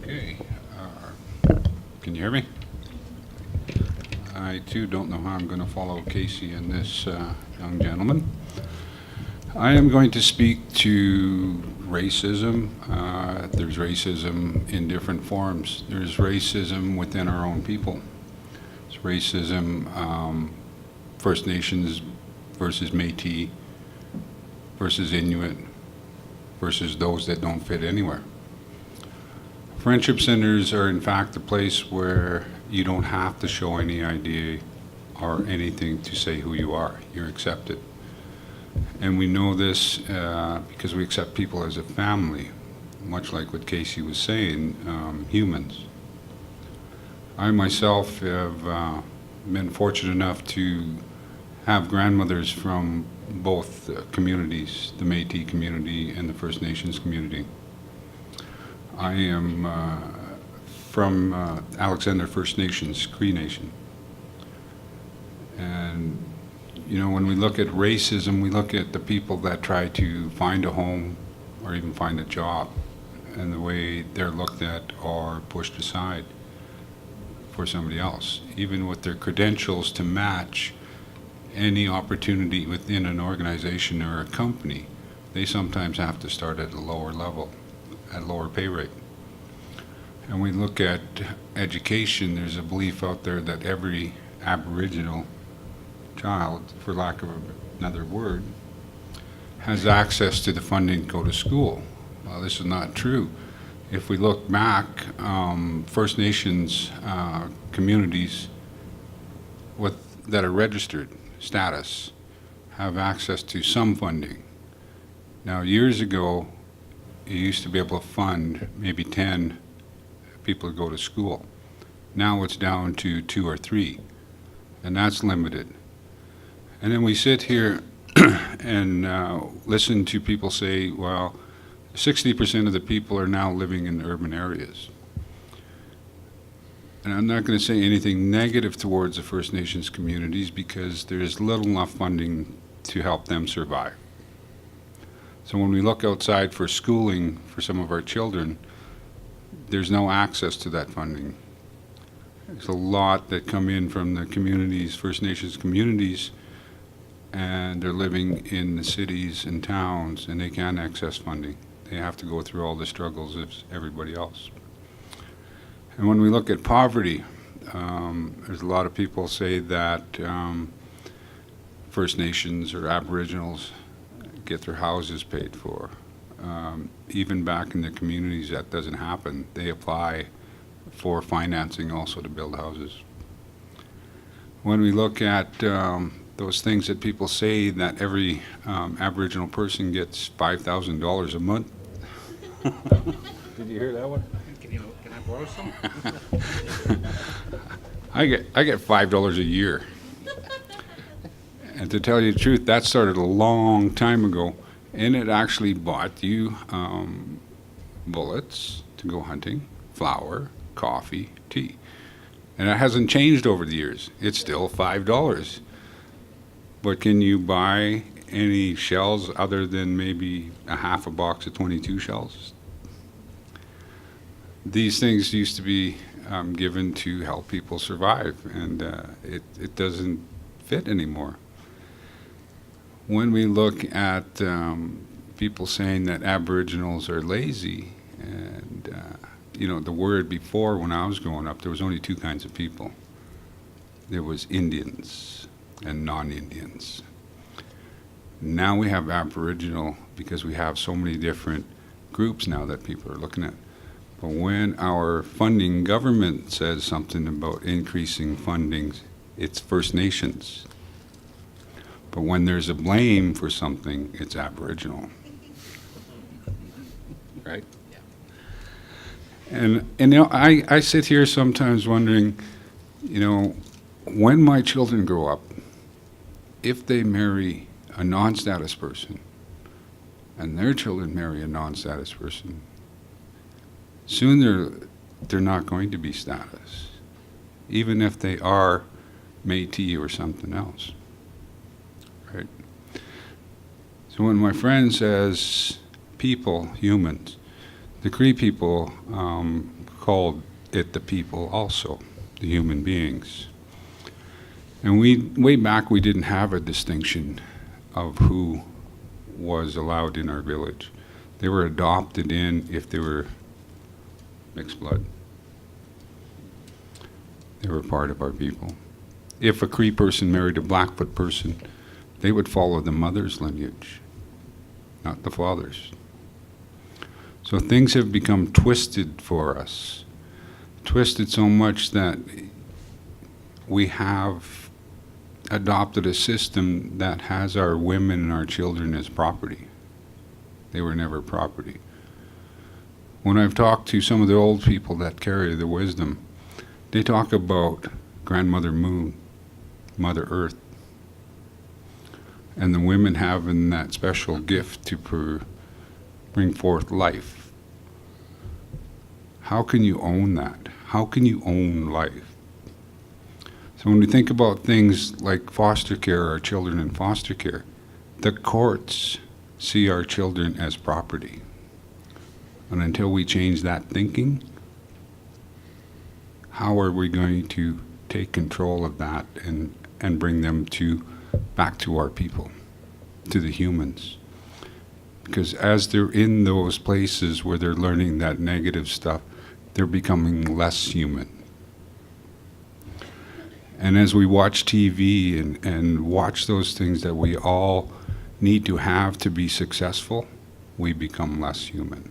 Okay. Can you hear me? I too don't know how I'm going to follow Casey and this young gentleman. I am going to speak to racism. There's racism in different forms. There's racism within our own people. It's racism, First Nations versus Métis versus Inuit versus those that don't fit anywhere. Friendship centers are in fact a place where you don't have to show any ID or anything to say who you are. You're accepted. And we know this because we accept people as a family, much like what Casey was saying, humans. I myself have been fortunate enough to have grandmothers from both communities, the Métis community and the First Nations community. I am from Alexander First Nations, Cree Nation. And you know, when we look at racism, we look at the people that try to find a home or even find a job, and the way they're looked at or pushed aside for somebody else, even with their credentials to match any opportunity within an organization or a company. They sometimes have to start at a lower level, at a lower pay rate. And we look at education, there's a belief out there that every Aboriginal child, for lack of another word, has access to the funding to go to school. Well, this is not true. If we look back, First Nations communities that are registered status have access to some funding. Now, years ago, you used to be able to fund maybe 10 people to go to school. Now it's down to 2 or 3, and that's limited. And then we sit here and listen to people say, well, 60% of the people are now living in urban areas. And I'm not going to say anything negative towards the First Nations communities because there's little enough funding to help them survive. So when we look outside for schooling for some of our children, there's no access to that funding. There's a lot that come in from the communities, First Nations communities, and they're living in the cities and towns, and they can't access funding. They have to go through all the struggles as everybody else. And when we look at poverty, there's a lot of people say that First Nations or Aboriginals get their houses paid for. Even back in the communities, that doesn't happen. They apply for financing also to build houses. When we look at those things that people say that every Aboriginal person gets $5,000 a month. Did you hear that one? Can I borrow some? I get $5 a year. And to tell you the truth, that started a long time ago, and it actually bought you bullets to go hunting, flour, coffee, tea. And it hasn't changed over the years. It's still $5. But can you buy any shells other than maybe a half a box of 22 shells? These things used to be given to help people survive, and it doesn't fit anymore. When we look at people saying that Aboriginals are lazy, and you know, the word before when I was growing up, there was only 2 kinds of people. There was Indians and non-Indians. Now we have Aboriginal because we have so many different groups now that people are looking at. But when our funding government says something about increasing funding, it's First Nations. But when there's a blame for something, it's Aboriginal. Right? And you know, I sit here sometimes wondering, you know, when my children grow up, if they marry a non-status person and their children marry a non-status person, soon they're not going to be status, even if they are Métis or something else. Right? So when my friend says people, humans, the Cree people called it the people also, the human beings. And way back, we didn't have a distinction of who was allowed in our village. They were adopted in if they were mixed blood. They were part of our people. If a Cree person married a Blackfoot person, they would follow the mother's lineage, not the father's. So things have become twisted for us, twisted so much that we have adopted a system that has our women and our children as property. They were never property. When I've talked to some of the old people that carry the wisdom, they talk about Grandmother Moon, Mother Earth, and the women having that special gift to bring forth life. How can you own that? How can you own life? So when we think about things like foster care, our children in foster care, the courts see our children as property. And until we change that thinking, how are we going to take control of that and bring them back to our people, to the humans? Because as they're in those places where they're learning that negative stuff, they're becoming less human. And as we watch TV and watch those things that we all need to have to be successful, we become less human.